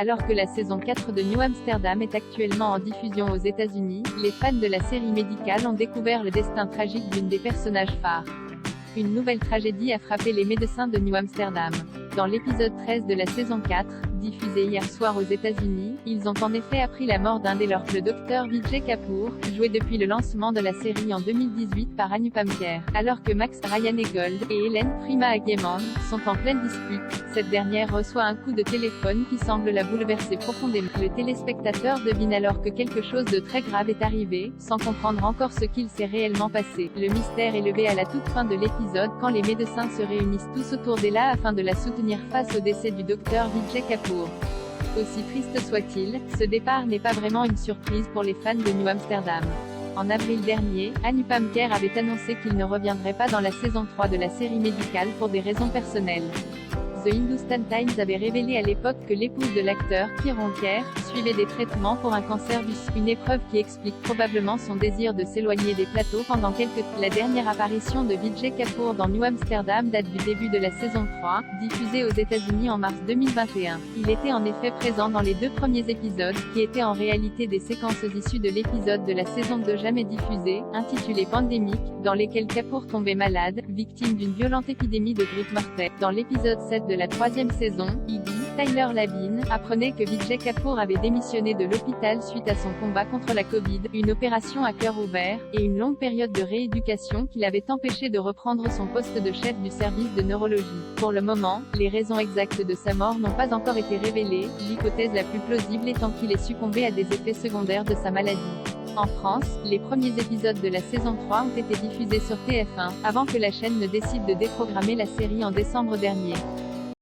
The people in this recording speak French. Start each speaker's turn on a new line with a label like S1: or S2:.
S1: Alors que la saison 4 de New Amsterdam est actuellement en diffusion aux États-Unis, les fans de la série médicale ont découvert le destin tragique d'une des personnages phares. Une nouvelle tragédie a frappé les médecins de New Amsterdam. Dans l'épisode 13 de la saison 4, diffusé hier soir aux États-Unis, ils ont en effet appris la mort d'un des leurs, le docteur Vijay Kapoor, joué depuis le lancement de la série en 2018 par Anupam Kher. Alors que Max Ryan Gold et Hélène Prima Agyeman sont en pleine dispute, cette dernière reçoit un coup de téléphone qui semble la bouleverser profondément. Le téléspectateur devine alors que quelque chose de très grave est arrivé, sans comprendre encore ce qu'il s'est réellement passé. Le mystère est levé à la toute fin de l'épisode quand les médecins se réunissent tous autour d'Ella afin de la soutenir face au décès du docteur Vijay Kapoor. Aussi triste soit-il, ce départ n'est pas vraiment une surprise pour les fans de New Amsterdam. En avril dernier, Anupam Kher avait annoncé qu'il ne reviendrait pas dans la saison 3 de la série médicale pour des raisons personnelles. The Hindustan Times avait révélé à l'époque que l'épouse de l'acteur, Kiran Kher, suivait des traitements pour un cancer du sein, une épreuve qui explique probablement son désir de s'éloigner des plateaux pendant quelques temps. La dernière apparition de Vijay Kapoor dans New Amsterdam date du début de la saison 3, diffusée aux États-Unis en mars 2021. Il était en effet présent dans les 2 premiers épisodes, qui étaient en réalité des séquences issues de l'épisode de la saison 2 jamais diffusé, intitulé Pandémique, dans lesquelles Kapoor tombait malade, victime d'une violente épidémie de grippe mortelle. Dans l'épisode 7 de la 3e saison, Iggy, Tyler Labine, apprenait que Vijay Kapoor avait démissionné de l'hôpital suite à son combat contre la Covid, une opération à cœur ouvert, et une longue période de rééducation qui l'avait empêché de reprendre son poste de chef du service de neurologie. Pour le moment, les raisons exactes de sa mort n'ont pas encore été révélées, l'hypothèse la plus plausible étant qu'il ait succombé à des effets secondaires de sa maladie. En France, les premiers épisodes de la saison 3 ont été diffusés sur TF1, avant que la chaîne ne décide de déprogrammer la série en décembre dernier.